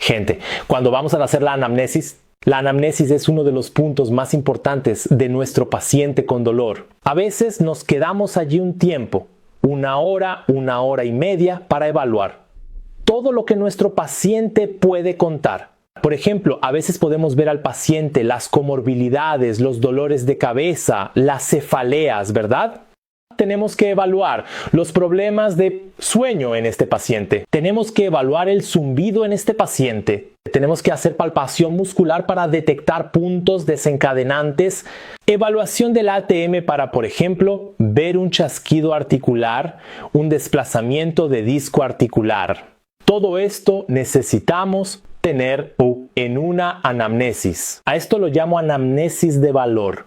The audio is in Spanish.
Gente, cuando vamos a hacer la anamnesis es uno de los puntos más importantes de nuestro paciente con dolor. A veces nos quedamos allí un tiempo, una hora y media para evaluar todo lo que nuestro paciente puede contar. Por ejemplo, a veces podemos ver al paciente las comorbilidades, los dolores de cabeza, las cefaleas, ¿verdad? Tenemos que evaluar los problemas de sueño en este paciente. Tenemos que evaluar el zumbido en este paciente. Tenemos que hacer palpación muscular para detectar puntos desencadenantes. Evaluación del ATM para, por ejemplo, ver un chasquido articular, un desplazamiento de disco articular. Todo esto necesitamos tener en una anamnesis. A esto lo llamo anamnesis de valor.